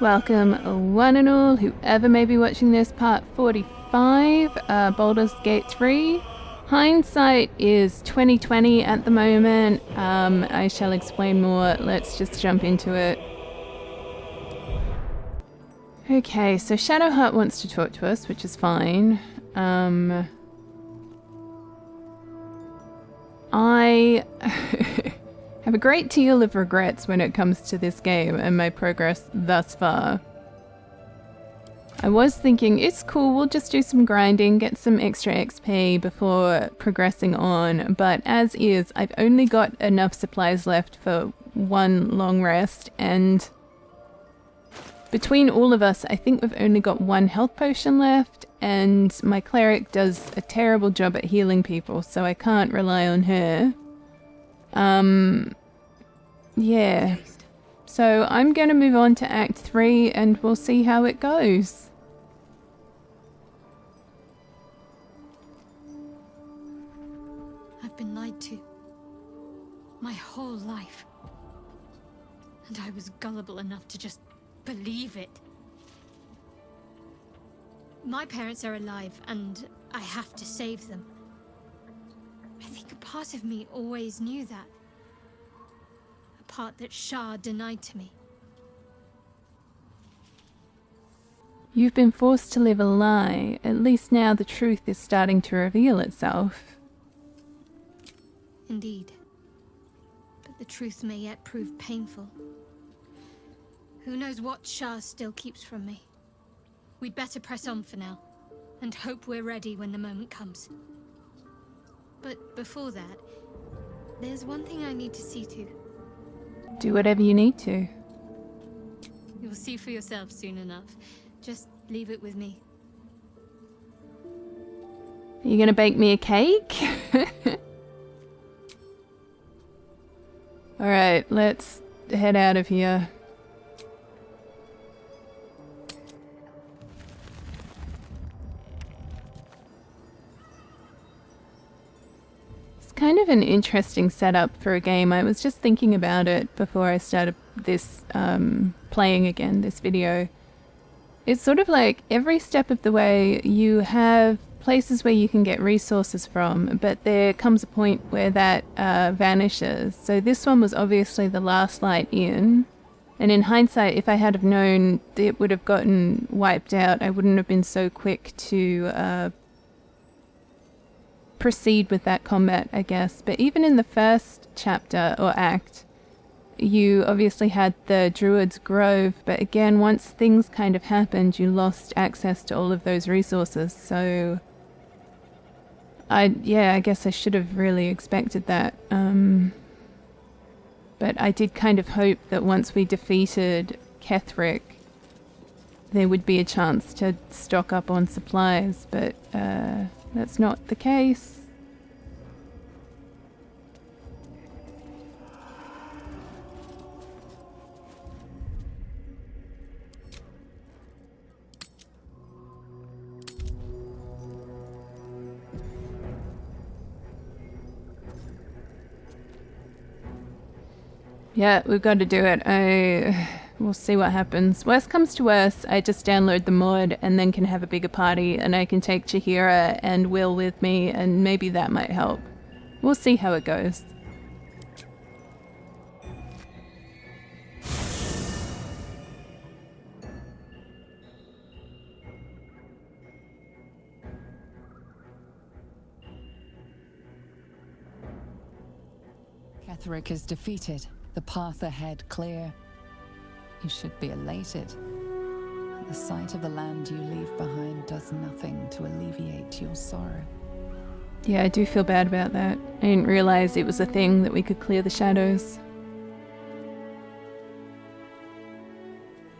Welcome one and all, whoever may be watching this, part 45, Baldur's Gate 3. Hindsight is 2020 at the moment. I shall explain more. Let's just jump into it. Okay, so Shadowheart wants to talk to us, which is fine. I have a great deal of regrets when it comes to this game and my progress thus far. I was thinking, it's cool, we'll just do some grinding, get some extra XP before progressing on, but as is, I've only got enough supplies left for one long rest, and between all of us, I think we've only got one health potion left, and my cleric does a terrible job at healing people, so I can't rely on her. Yeah. So I'm going to move on to Act 3 and we'll see how it goes. I've been lied to. My whole life. And I was gullible enough to just believe it. My parents are alive and I have to save them. I think a part of me always knew that. Part that Shah denied to me. You've been forced to live a lie. At least now the truth is starting to reveal itself. Indeed. But the truth may yet prove painful. Who knows what Shah still keeps from me. We'd better press on for now, and hope we're ready when the moment comes. But before that, there's one thing I need to see to. Do whatever you need to. You'll see for yourself soon enough. Just leave it with me. Are you gonna bake me a cake? Alright, let's head out of here. Kind of an interesting setup for a game. I was just thinking about it before I started this playing again, this video. It's sort of like every step of the way you have places where you can get resources from, but there comes a point where that vanishes. So this one was obviously the last light in, and in hindsight, if I had have known it would have gotten wiped out, I wouldn't have been so quick to proceed with that combat, I guess. But even in the first chapter or act, you obviously had the Druid's Grove, but again, once things kind of happened, you lost access to all of those resources. So I guess I should have really expected that. But I did kind of hope that once we defeated Ketheric, there would be a chance to stock up on supplies, but that's not the case. Yeah, we've got to do it. We'll see what happens. Worst comes to worst, I just download the mod and then can have a bigger party, and I can take Chihira and Will with me, and maybe that might help. We'll see how it goes. Ketheric is defeated. The path ahead clear. You should be elated. The sight of the land you leave behind does nothing to alleviate your sorrow. Yeah, I do feel bad about that. I didn't realize it was a thing that we could clear the shadows.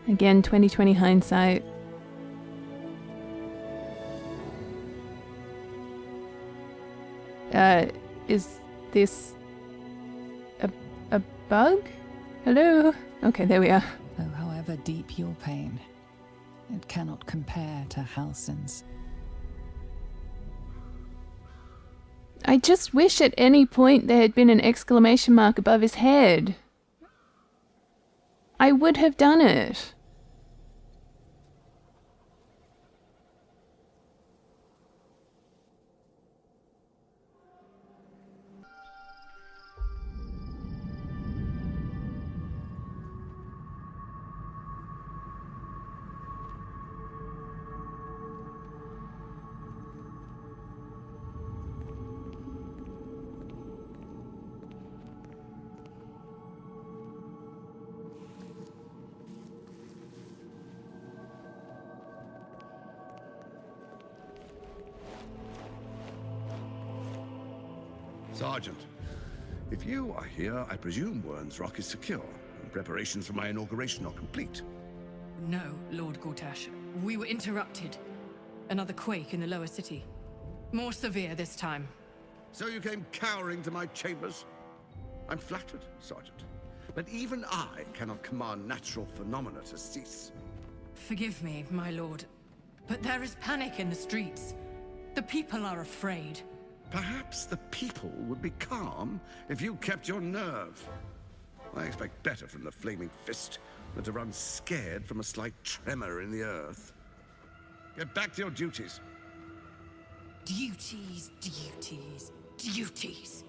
Again, 2020 hindsight. Is this a bug? Hello? Okay, there we are. Though however deep your pain, it cannot compare to Halsin's. I just wish at any point there had been an exclamation mark above his head. I would have done it. Sergeant, if you are here, I presume Wern's Rock is secure, and preparations for my inauguration are complete. No, Lord Gortash. We were interrupted. Another quake in the lower city. More severe this time. So you came cowering to my chambers? I'm flattered, Sergeant. But even I cannot command natural phenomena to cease. Forgive me, my lord, but there is panic in the streets. The people are afraid. Perhaps the people would be calm if you kept your nerve. I expect better from the Flaming Fist than to run scared from a slight tremor in the earth. Get back to your duties. Duties, duties, duties.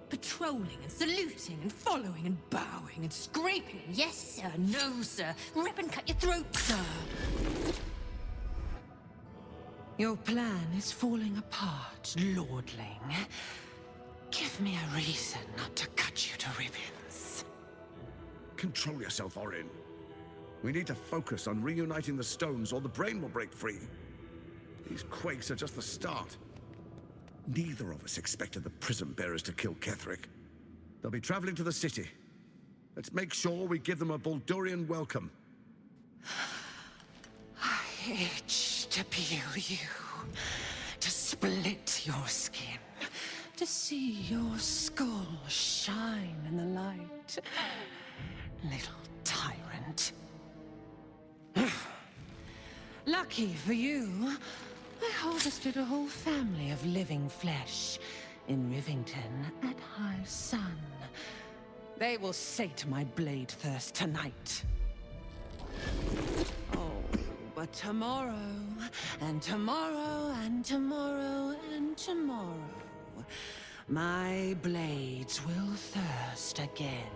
Patrolling and saluting and following and bowing and scraping. Yes, sir. No, sir. Rip and cut your throat, sir. Your plan is falling apart, lordling. Give me a reason not to cut you to ribbons. Control yourself, Orin. We need to focus on reuniting the stones or the brain will break free. These quakes are just the start. Neither of us expected the Prism bearers to kill Ketheric. They'll be traveling to the city. Let's make sure we give them a Baldurian welcome. I itch to peel you, to split your skin, to see your skull shine in the light. Little tyrant. Lucky for you, I harvested a whole family of living flesh in Rivington at high sun. They will sate my blade thirst tonight. Oh, but tomorrow, and tomorrow, and tomorrow, and tomorrow, my blades will thirst again.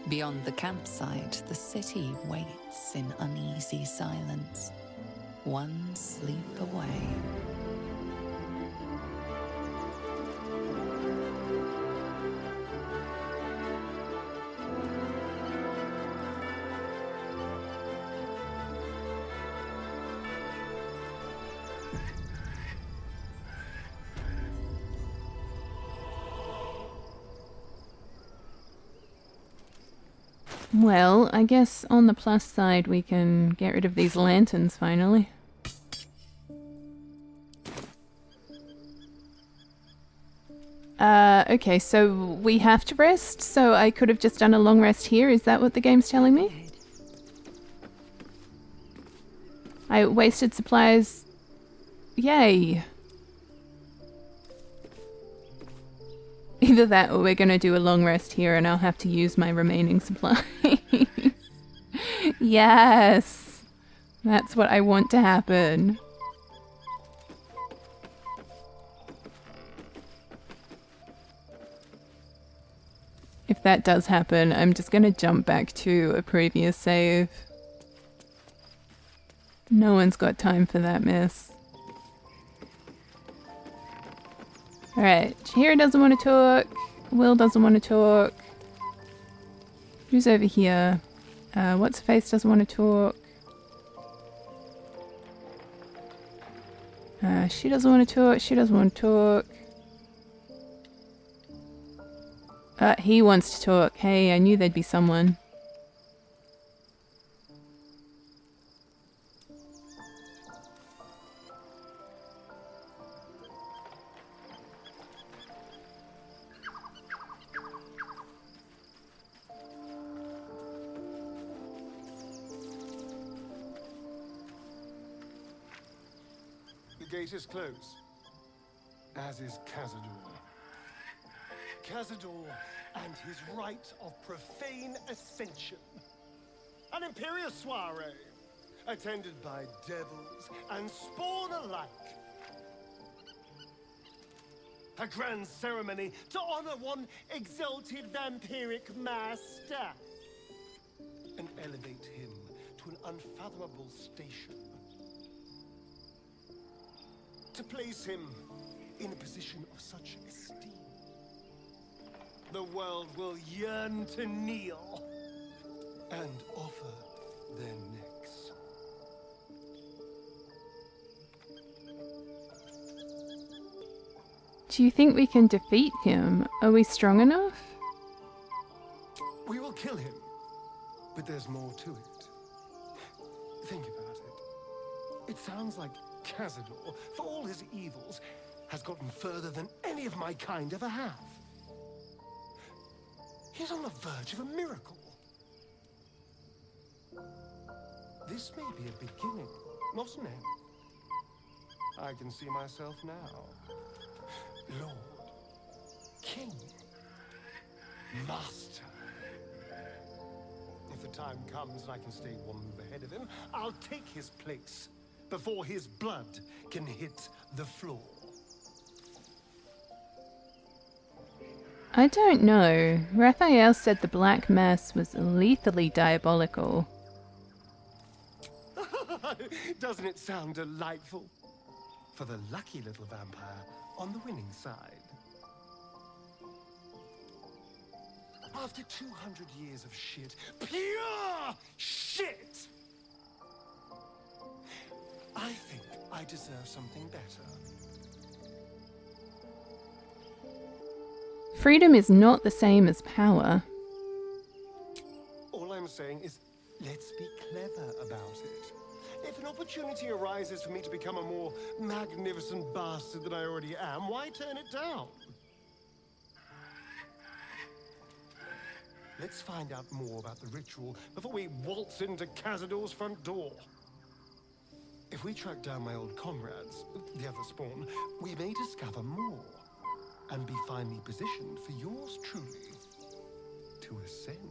Beyond the campsite, the city waits in uneasy silence, one sleep away. Well, I guess on the plus side we can get rid of these lanterns finally. Okay, so we have to rest, so I could have just done a long rest here, is that what the game's telling me? I wasted supplies. Yay! Either that or we're gonna do a long rest here and I'll have to use my remaining supplies. Yes! That's what I want to happen. If that does happen, I'm just gonna jump back to a previous save. No one's got time for that mess. Alright, Chihira doesn't want to talk. Will doesn't want to talk. Who's over here? What's face doesn't want to talk. She doesn't want to talk. She doesn't want to talk. He wants to talk. Hey, I knew there'd be someone. The gate is closed. as is Cazador. Cazador and his rite of profane ascension. An imperial soiree, attended by devils and spawn alike. A grand ceremony to honor one exalted vampiric master. And elevate him to an unfathomable station. To place him in a position of such esteem, the world will yearn to kneel and offer their necks. Do you think we can defeat him? Are we strong enough? We will kill him, but there's more to it. Think about it. It sounds like Cazador, for all his evils, has gotten further than any of my kind ever have. He's on the verge of a miracle. This may be a beginning, not an end. I can see myself now. Lord, King, Master. If the time comes and I can stay one move ahead of him, I'll take his place before his blood can hit the floor. I don't know. Raphael said the Black Mass was lethally diabolical. Doesn't it sound delightful? For the lucky little vampire on the winning side. After 200 years of shit, pure shit, I think I deserve something better. Freedom is not the same as power. All I'm saying is, let's be clever about it. If an opportunity arises for me to become a more magnificent bastard than I already am, why turn it down? Let's find out more about the ritual before we waltz into Cazador's front door. If we track down my old comrades, the other spawn, we may discover more and be finely positioned for yours truly to ascend.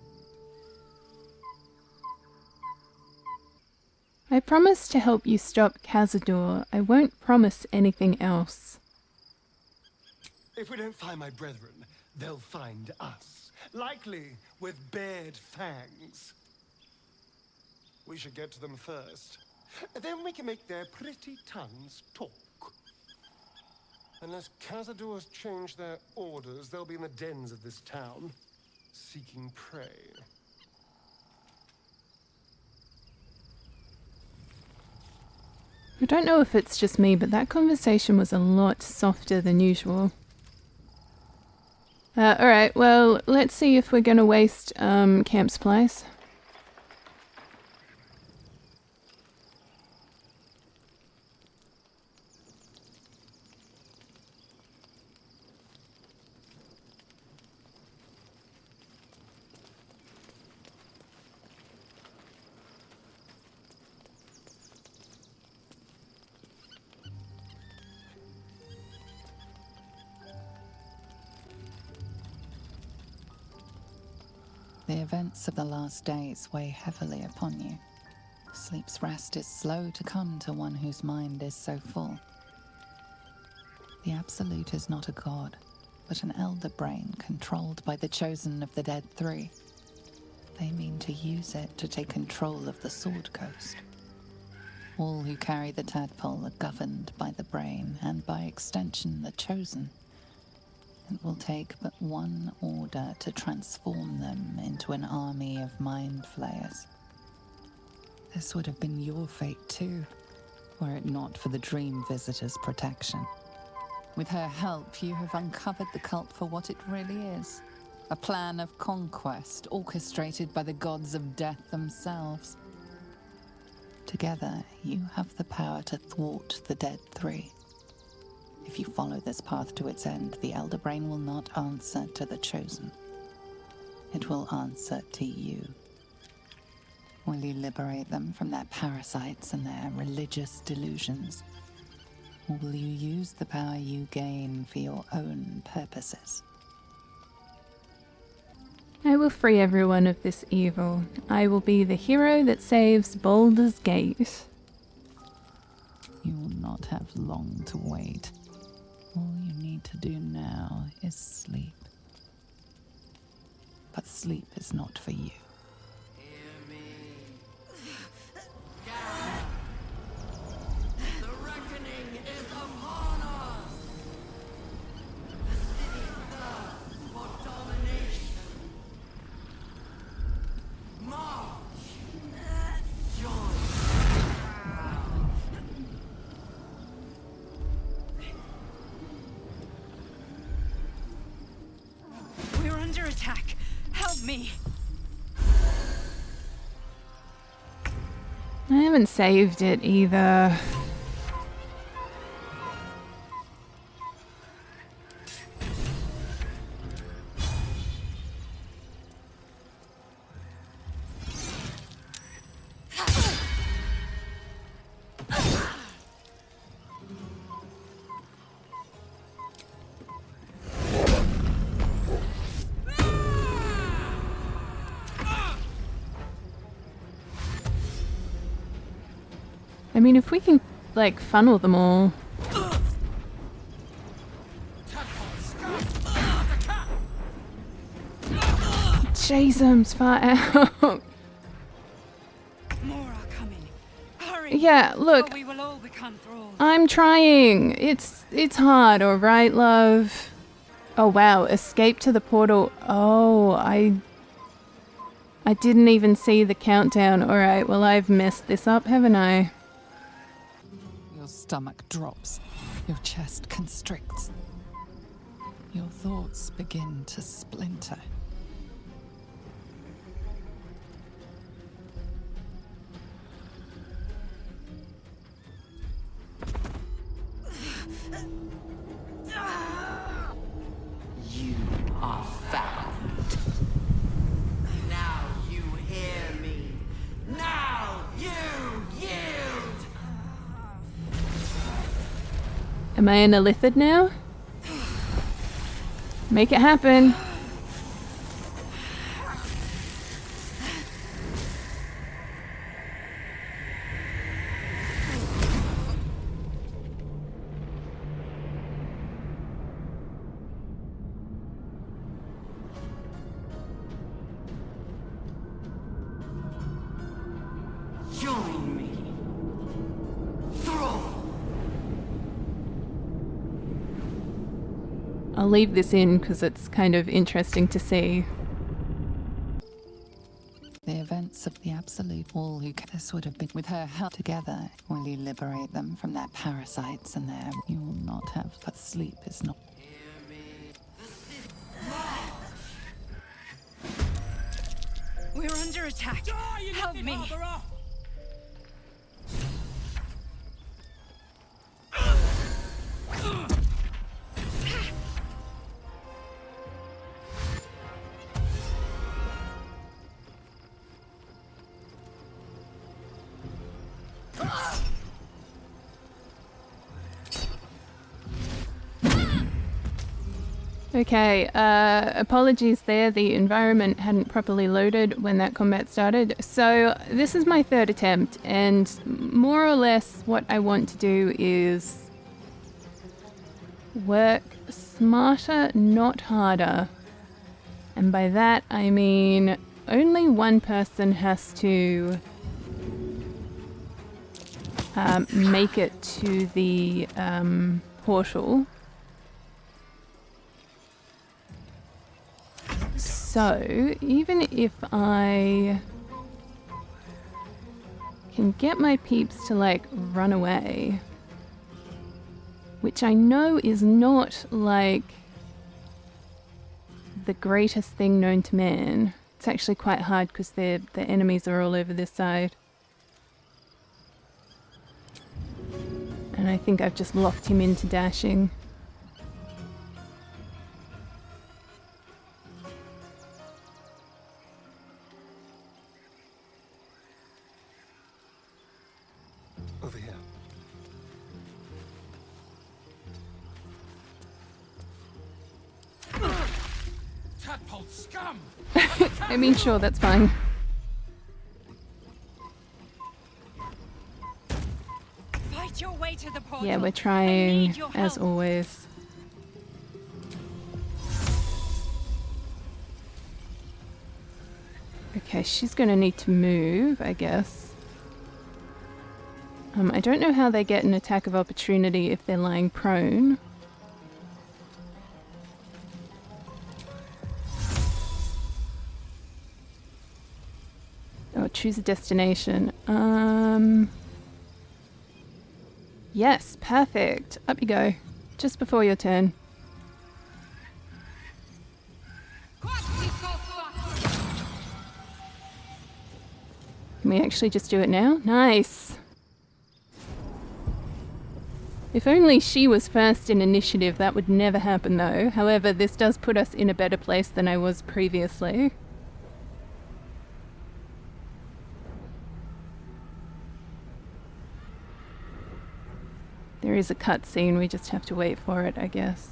I promise to help you stop Cazador. I won't promise anything else. If we don't find my brethren, they'll find us, likely with bared fangs. We should get to them first. Then we can make their pretty tongues talk. Unless Cazador's changed their orders, they'll be in the dens of this town, seeking prey. I don't know if it's just me, but that conversation was a lot softer than usual. Alright, well, let's see if we're gonna waste camp supplies. The events of the last days weigh heavily upon you. Sleep's rest is slow to come to one whose mind is so full. The Absolute is not a god, but an elder brain controlled by the chosen of the Dead Three. They mean to use it to take control of the Sword Coast. All who carry the tadpole are governed by the brain, and by extension the chosen. It will take but one order to transform them into an army of mind flayers. This would have been your fate too, were it not for the Dream Visitor's protection. With her help, you have uncovered the cult for what it really is. A plan of conquest orchestrated by the gods of death themselves. Together, you have the power to thwart the Dead Three. If you follow this path to its end, the Elder Brain will not answer to the Chosen. It will answer to you. Will you liberate them from their parasites and their religious delusions? Or will you use the power you gain for your own purposes? I will free everyone of this evil. I will be the hero that saves Baldur's Gate. You will not have long to wait. All you need to do now is sleep. But sleep is not for you. The reckoning is upon us! The city thirsts for domination. March! Join! We're under attack. Help me. I haven't saved it either. I mean, if we can, like, funnel them all. Jason's far out. More are coming. Hurry. Yeah, look, Or we will all become thralls. I'm trying. It's hard, alright, love. Oh wow, escape to the portal. Oh, I didn't even see the countdown. Alright, well I've messed this up, haven't I? Your stomach drops. Your chest constricts. Your thoughts begin to splinter. You are found. Now you hear me. Now you yield! Am I in a lithid now? Make it happen. Join me. Thrall! I'll leave this in because it's kind of interesting to see. The events of the Absolute, all who this would have been with her held together. Will you liberate them from their parasites and their... You will not have, but sleep is not... We're under attack. Help me. Okay, apologies there, the environment hadn't properly loaded when that combat started. So this is my third attempt, and more or less what I want to do is work smarter, not harder. And by that I mean only one person has to make it to the portal. So, even if I can get my peeps to, like, run away, which I know is not, like, the greatest thing known to man. It's actually quite hard because the enemies are all over this side. And I think I've just locked him into dashing. Over here. tadpole scum! I mean, sure, that's fine. Fight your way to the portal. Yeah, we're I trying, need your as help. always. Okay, she's gonna need to move, I guess. I don't know how they get an attack of opportunity if they're lying prone. Oh, choose a destination. Yes, perfect. Up you go. Just before your turn. Can we actually just do it now? Nice. If only she was first in initiative, that would never happen though. However, this does put us in a better place than I was previously. There is a cutscene, we just have to wait for it, I guess.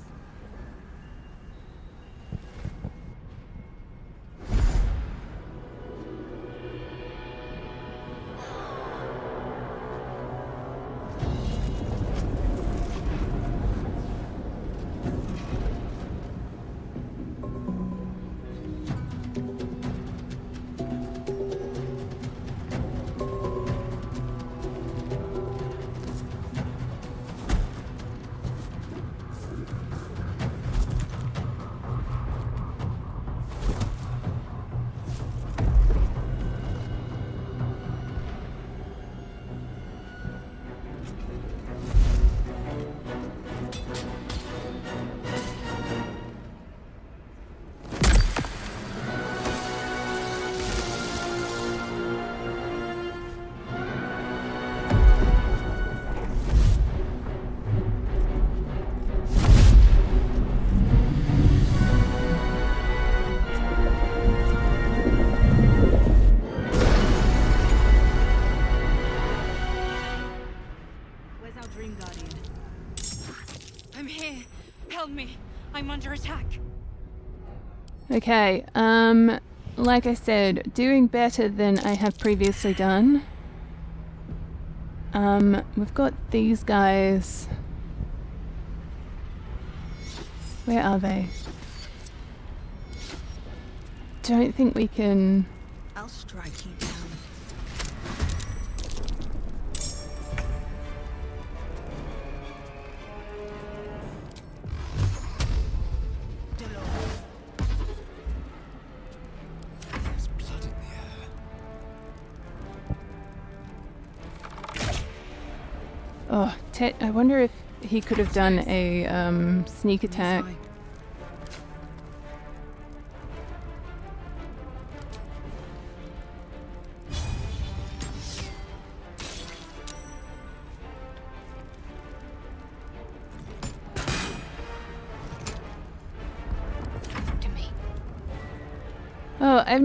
I'm here. Help me. I'm under attack. Okay, like I said, doing better than I have previously done. We've got these guys. Where are they? Don't think we can... I'll strike you down. There's blood in the air. Oh, I wonder if he could have done a sneak attack. Oh, I've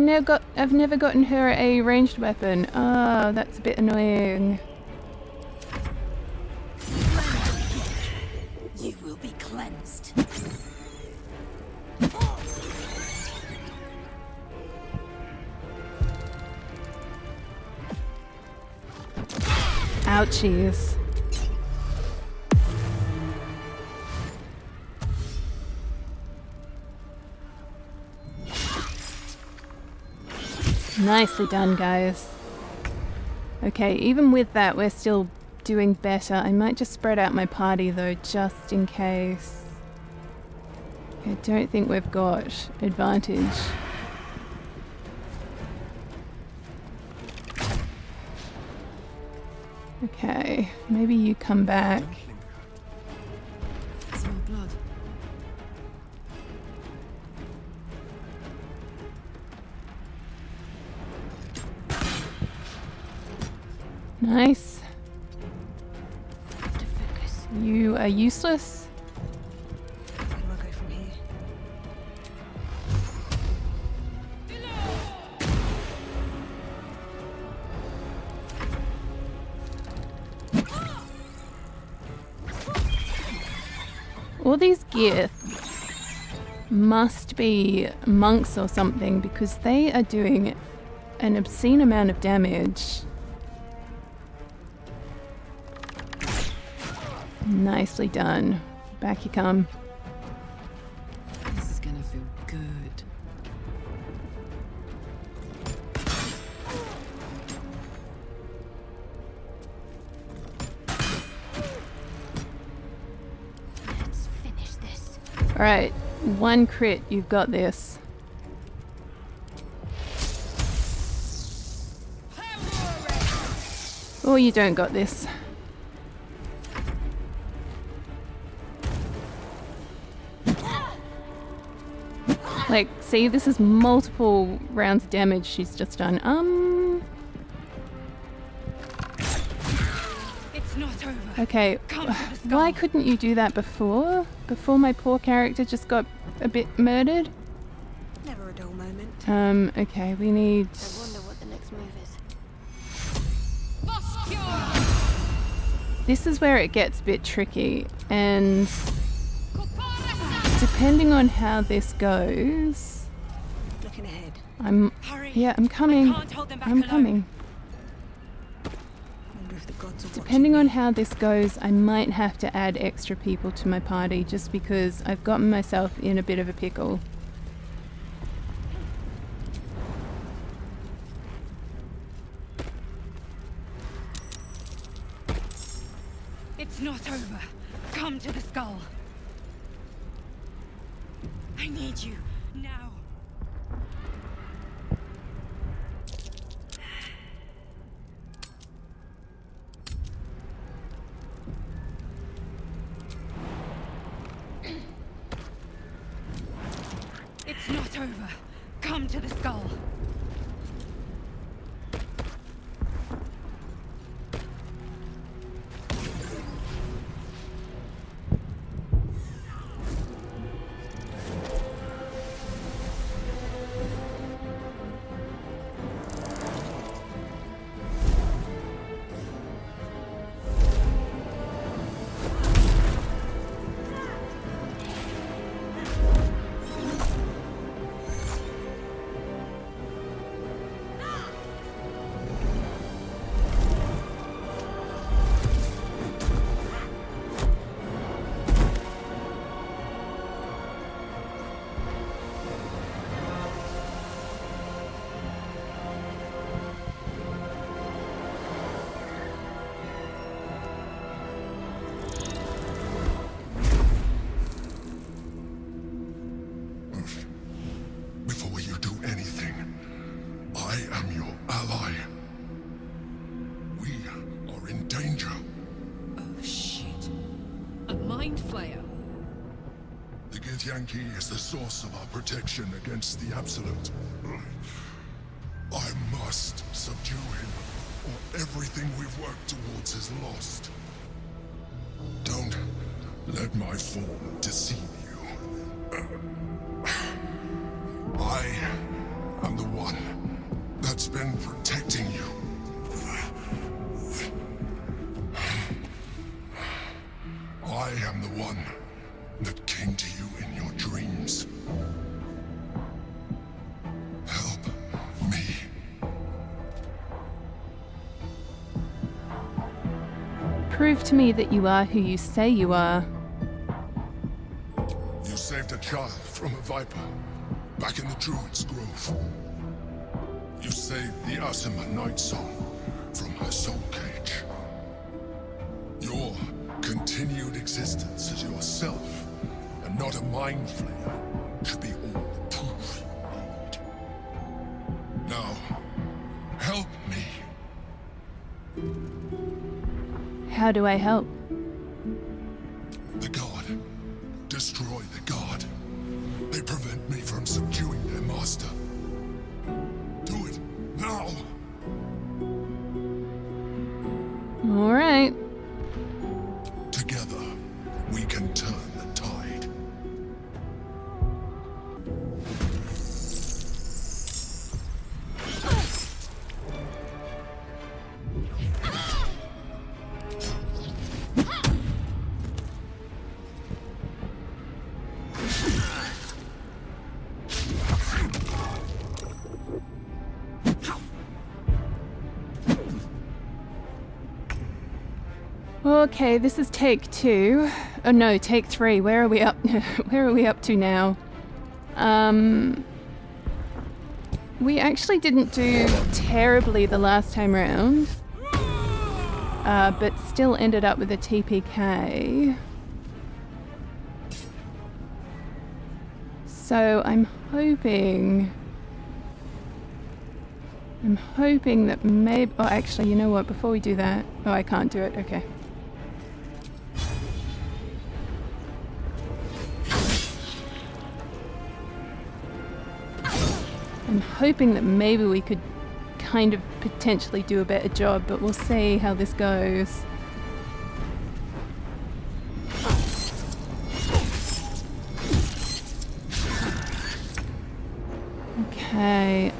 never gotten her a ranged weapon. Oh, that's a bit annoying. You will be cleansed. Ouchies. Nicely done, guys. Okay, even with that, we're still doing better. I might just spread out my party, though, just in case. I don't think we've got advantage. Okay, maybe you come back. Smell blood. Nice. To focus. You are useless. Where do I go from here? All these gear must be monks or something, because they are doing an obscene amount of damage. Nicely done. Back you come. This is gonna feel good. Let's finish this. Alright, 1 crit, you've got this. Oh, you don't got this. Like, see, this is multiple rounds of damage she's just done. It's not over. Okay, Come to the skull. why couldn't you do that before? Before my poor character just got a bit murdered? Never a dull moment. Okay, we need... I wonder what the next move is. This is where it gets a bit tricky, and depending on how this goes... Looking ahead. Hurry. Yeah, I'm coming. I can't hold them back I'm alone. coming. Wonder if the gods are Depending watching on me. how this goes, I might have to add extra people to my party just because I've gotten myself in a bit of a pickle. It's not over. Come to the skull. I need you now. It's not over. Come to the skull. Before you do anything, I am your ally. We are in danger. Oh shit. A mind flayer. The Githyanki is the source of our protection against the Absolute. I must subdue him, or everything we've worked towards is lost. Don't let my form deceive you. I am the one that's been protecting you. I am the one that came to you in your dreams. Help me. Prove to me that you are who you say you are. You saved a child from a viper back in the Druid's Grove. You saved the Asima Night Song from her soul cage. Your continued existence as yourself and not a mind flayer should be all the proof you need. Now, help me. How do I help? The God. Destroy the God. They prevent me from subduing their master. Do it now. Alright. Together, we can turn the tide. Okay, this is take 2. Oh no, take 3. Where are we up? Where are we up to now? We actually didn't do terribly the last time round, but still ended up with a TPK. So I'm hoping that maybe... Oh, actually, you know what? Before we do that... Oh, I can't do it. Okay. I'm hoping that maybe we could kind of potentially do a better job, but we'll see how this goes. Okay,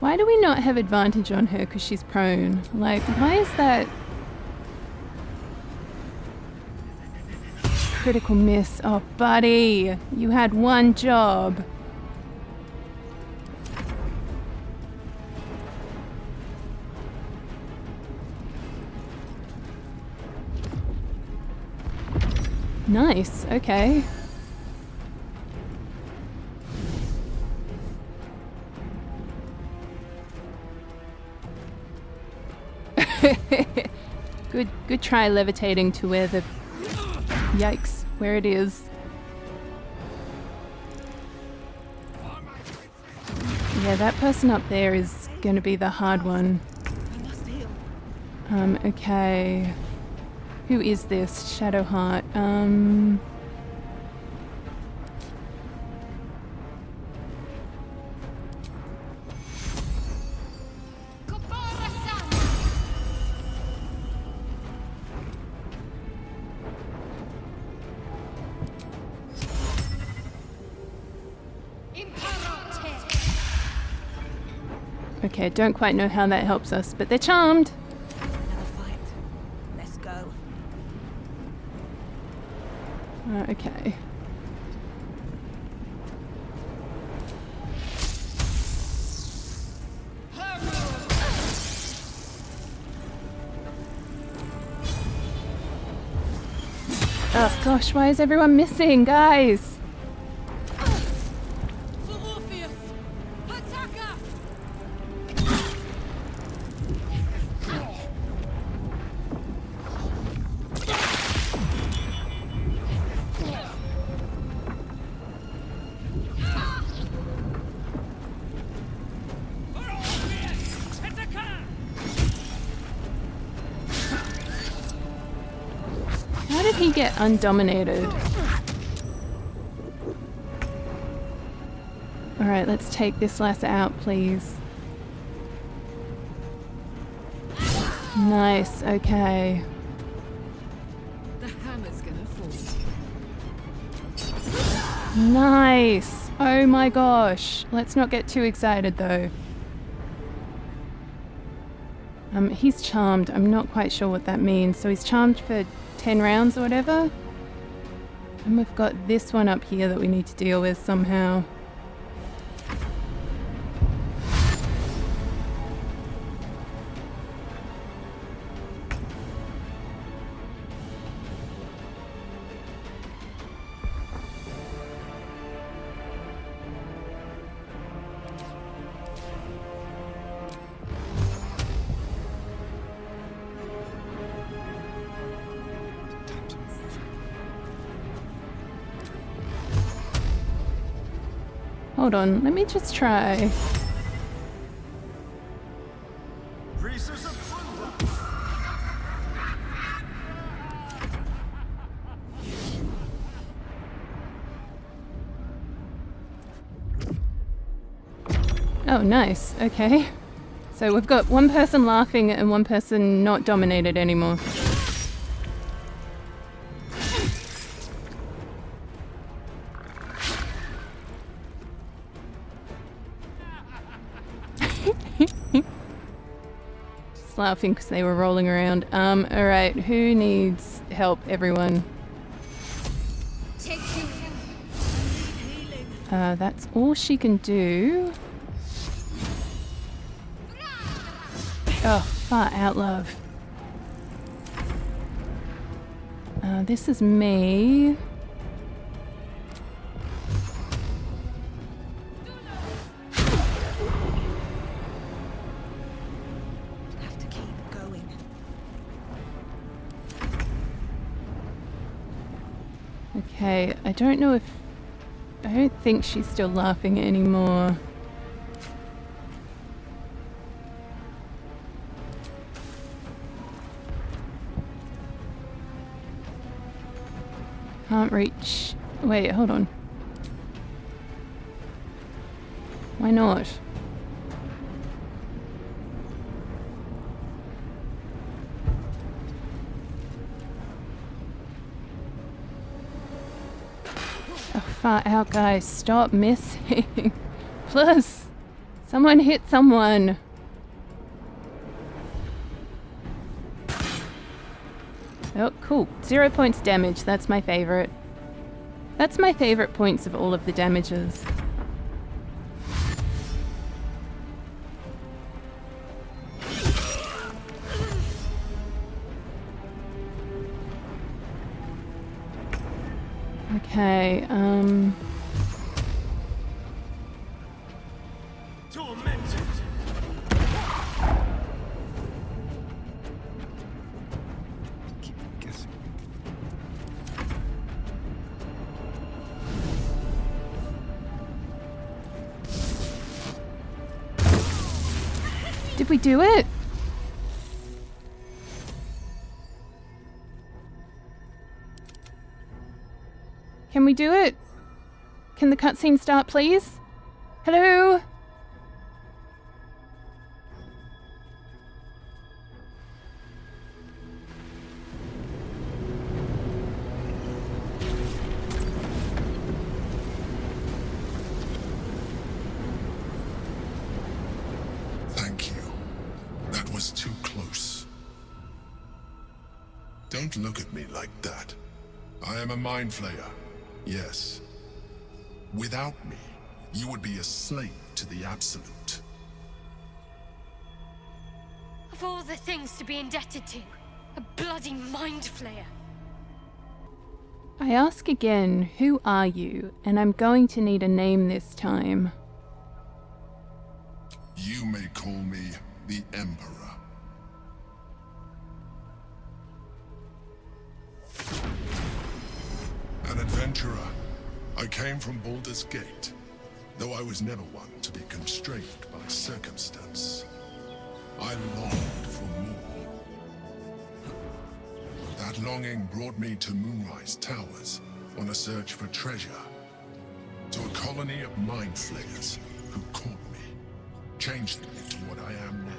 why do we not have advantage on her because she's prone? Like, why is that? Critical miss. Oh, buddy, you had one job. Nice, okay. Good try levitating to where the... Yikes, where it is. Yeah, that person up there is gonna be the hard one. Okay. Who is this? Shadowheart. Okay, don't quite know how that helps us, but they're charmed. Another fight. Let's go. Okay. Oh gosh, why is everyone missing, guys? How did he get undominated? Alright, let's take this lass out, please. Nice, okay. The hammer's gonna fall. Nice! Oh my gosh. Let's not get too excited though. He's charmed. I'm not quite sure what that means. So he's charmed for 10 rounds or whatever. And we've got this one up here that we need to deal with somehow. Hold on, let me just try. Oh, nice. Okay. So we've got one person laughing and one person not dominated anymore. Just laughing because they were rolling around. Alright, who needs help, everyone? That's all she can do. Oh, far out, love. This is me. Have to keep going. Okay, I don't know if... I don't think she's still laughing anymore. Can't reach... Wait, hold on. Why not? Oh, far out, guys. Stop missing. Plus, someone hit someone. Oh, cool. 0 points damage. That's my favorite. That's my favorite points of all of the damages. Okay, Tormented. Keep them guessing. did we do it? Can we do it? Can the cutscene start, please? Hello? Thank you. That was too close. Don't look at me like that. I am a mind flayer. Yes. Without me, you would be a slave to the Absolute. Of all the things to be indebted to, a bloody mind flayer. I ask again, who are you? And I'm going to need a name this time. You may call me the Emperor. An adventurer. I came from Baldur's Gate, though I was never one to be constrained by circumstance. I longed for more. That longing brought me to Moonrise Towers on a search for treasure. To a colony of mind flayers who caught me, changed me into what I am now.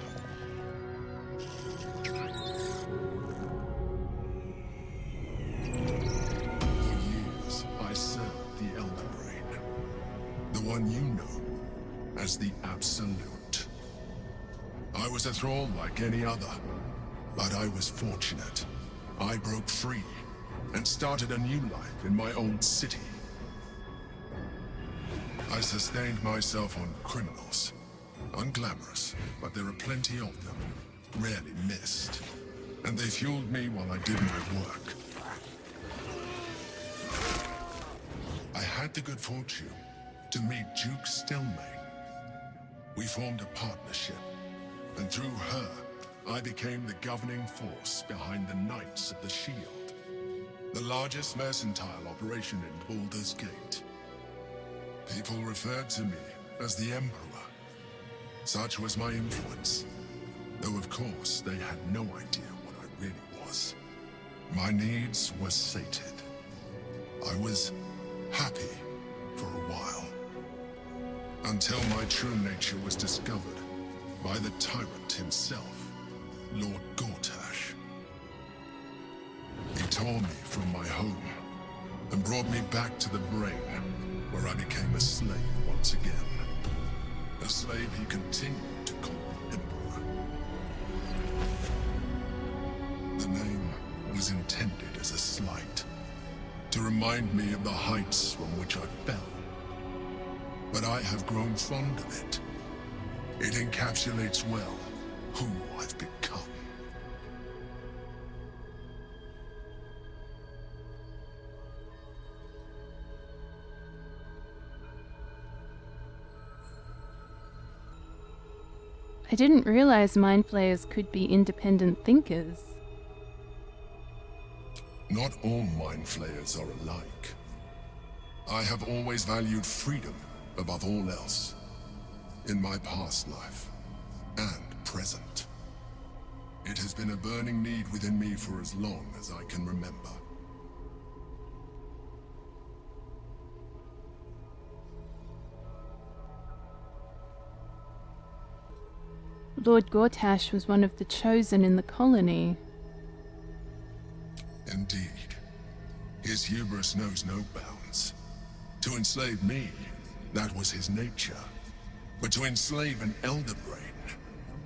One you know as the Absolute. I was a thrall like any other, but I was fortunate. I broke free and started a new life in my old city. I sustained myself on criminals. Unglamorous, but there are plenty of them, rarely missed. And they fueled me while I did my work. I had the good fortune to meet Duke Stillmain. We formed a partnership, and through her, I became the governing force behind the Knights of the Shield, the largest mercantile operation in Baldur's Gate. People referred to me as the Emperor. Such was my influence, though of course they had no idea what I really was. My needs were sated. I was happy for a while. Until my true nature was discovered by the tyrant himself, Lord Gortash. He tore me from my home and brought me back to the Brain, where I became a slave once again. A slave he continued to call the Emperor. The name was intended as a slight, to remind me of the heights from which I fell. But I have grown fond of it. It encapsulates well who I've become. I didn't realize mind flayers could be independent thinkers. Not all mind flayers are alike. I have always valued freedom above all else, in my past life and present. It has been a burning need within me for as long as I can remember. Lord Gortash was one of the chosen in the colony. Indeed. His hubris knows no bounds. To enslave me, that was his nature. But to enslave an Elder Brain,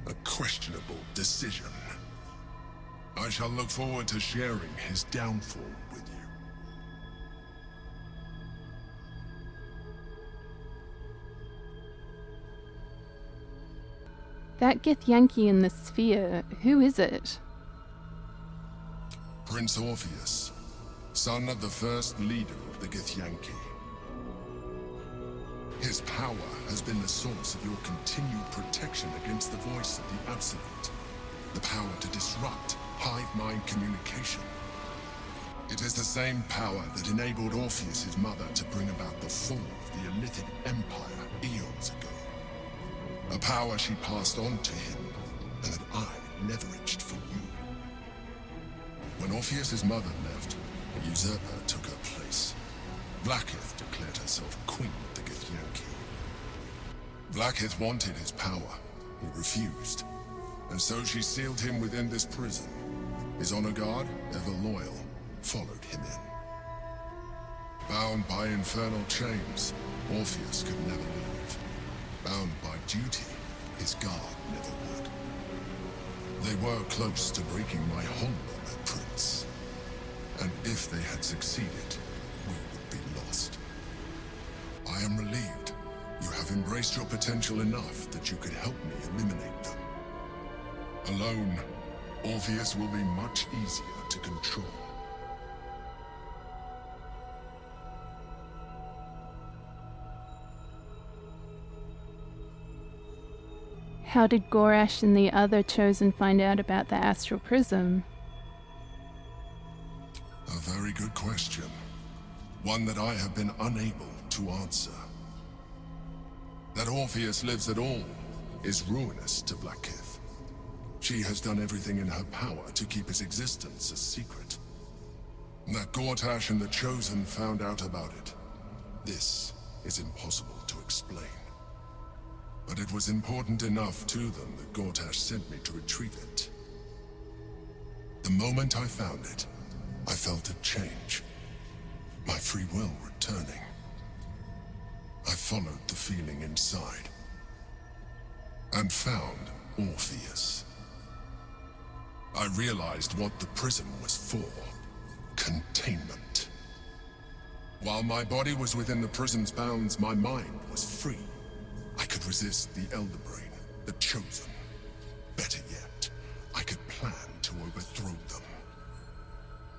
a questionable decision. I shall look forward to sharing his downfall with you. That Githyanki in the sphere, who is it? Prince Orpheus, son of the first leader of the Githyanki. His power has been the source of your continued protection against the voice of the Absolute. The power to disrupt hive mind communication. It is the same power that enabled Orpheus's mother to bring about the fall of the Elithic Empire eons ago. A power she passed on to him, and that I leveraged for you. When Orpheus's mother left, a usurper took her place. Blackith declared herself queen of the Githyanki. Blackith wanted his power. He refused. And so she sealed him within this prison. His honor guard, ever loyal, followed him in. Bound by infernal chains, Orpheus could never leave. Bound by duty, his guard never would. They were close to breaking my hold on that prince. And if they had succeeded, we would be lost. I am relieved. You have embraced your potential enough that you could help me eliminate them. Alone, Orpheus will be much easier to control. How did Gorash and the other chosen find out about the astral prism? A very good question. One that I have been unable to answer. That Orpheus lives at all is ruinous to Blackith. She has done everything in her power to keep his existence a secret. That Gortash and the Chosen found out about it. This is impossible to explain. But it was important enough to them that Gortash sent me to retrieve it. The moment I found it, I felt a change. My free will returning. I followed the feeling inside. And found Orpheus. I realized what the prism was for. Containment. While my body was within the prism's bounds, my mind was free. I could resist the Elder Brain, the Chosen. Better yet, I could plan to overthrow them.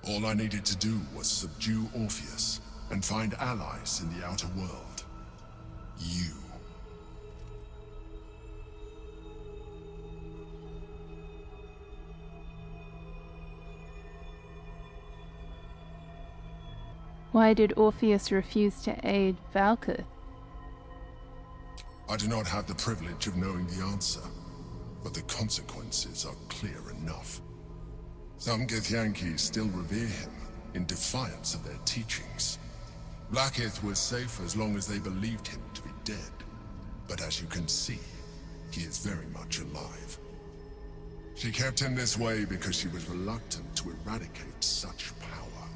All I needed to do was subdue Orpheus and find allies in the outer world. You. Why did Orpheus refuse to aid Valkith? I do not have the privilege of knowing the answer, but the consequences are clear enough. Some Githyanki still revere him, in defiance of their teachings. Blackith was safe as long as they believed him to be dead. But as you can see, he is very much alive. She kept him this way because she was reluctant to eradicate such power.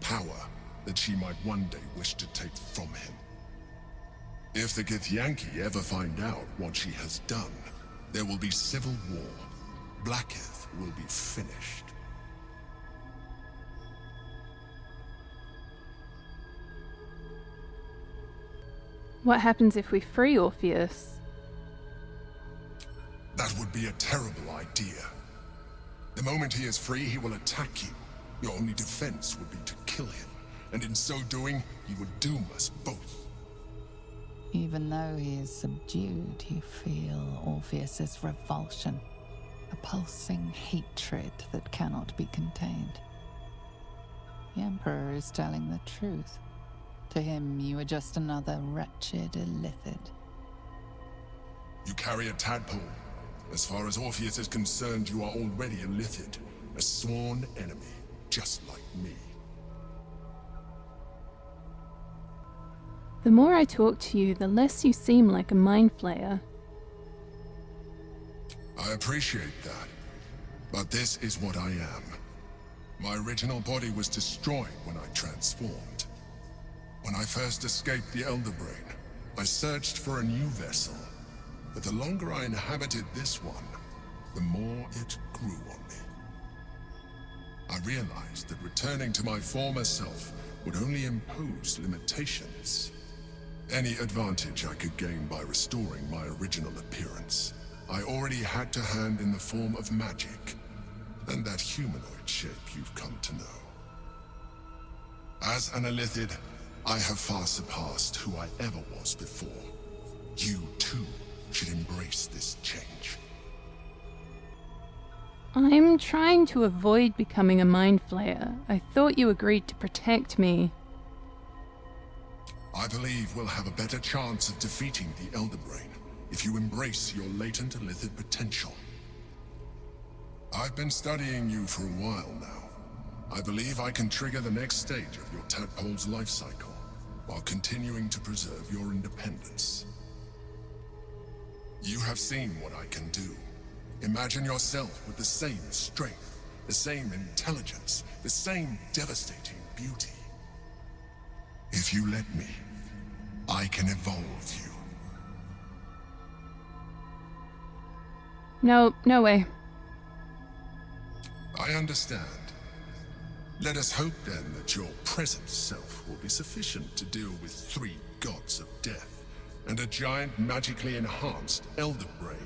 Power that she might one day wish to take from him. If the Githyanki ever find out what she has done, there will be civil war. Blackith will be finished. What happens if we free Orpheus? That would be a terrible idea. The moment he is free, he will attack you. Your only defense would be to kill him, and in so doing, he would doom us both. Even though he is subdued, you feel Orpheus's revulsion, a pulsing hatred that cannot be contained. The Emperor is telling the truth. To him, you are just another wretched illithid. You carry a tadpole. As far as Orpheus is concerned, you are already a illithid, a sworn enemy, just like me. The more I talk to you, the less you seem like a mind flayer. I appreciate that, but this is what I am. My original body was destroyed when I transformed. When I first escaped the Elder Brain, I searched for a new vessel, but the longer I inhabited this one, the more it grew on me. I realized that returning to my former self would only impose limitations. Any advantage I could gain by restoring my original appearance, I already had to hand in the form of magic, and that humanoid shape you've come to know. As an illithid, I have far surpassed who I ever was before. You, too, should embrace this change. I'm trying to avoid becoming a mind flayer. I thought you agreed to protect me. I believe we'll have a better chance of defeating the Elder Brain if you embrace your latent illithid potential. I've been studying you for a while now. I believe I can trigger the next stage of your tadpole's life cycle, while continuing to preserve your independence. You have seen what I can do. Imagine yourself with the same strength, the same intelligence, the same devastating beauty. If you let me, I can evolve you. No way. I understand. Let us hope then that your present self will be sufficient to deal with 3 gods of death and a giant magically enhanced Elder Brain.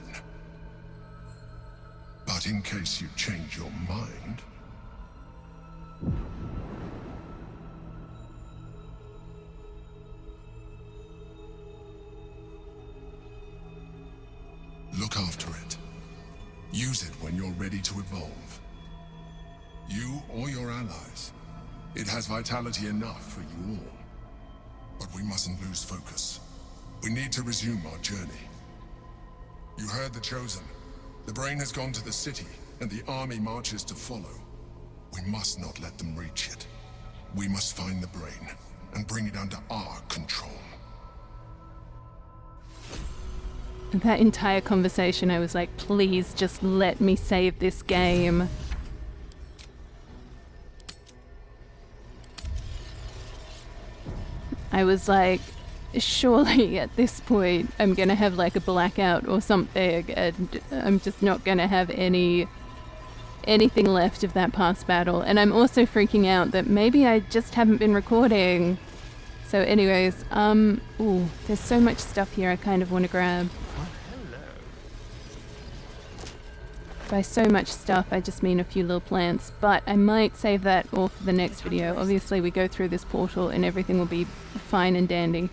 But in case you change your mind... look after it. Use it when you're ready to evolve. You or your allies. It has vitality enough for you all. But we mustn't lose focus. We need to resume our journey. You heard the Chosen. The Brain has gone to the city, and the army marches to follow. We must not let them reach it. We must find the Brain, and bring it under our control. That entire conversation, I was like, please just let me save this game. I was like, surely at this point I'm gonna have like a blackout or something, and I'm just not gonna have anything left of that past battle. And I'm also freaking out that maybe I just haven't been recording. So anyways, ooh, there's so much stuff here I kind of want to grab. By so much stuff, I just mean a few little plants, but I might save that all for the next video. Obviously, we go through this portal and everything will be fine and dandy.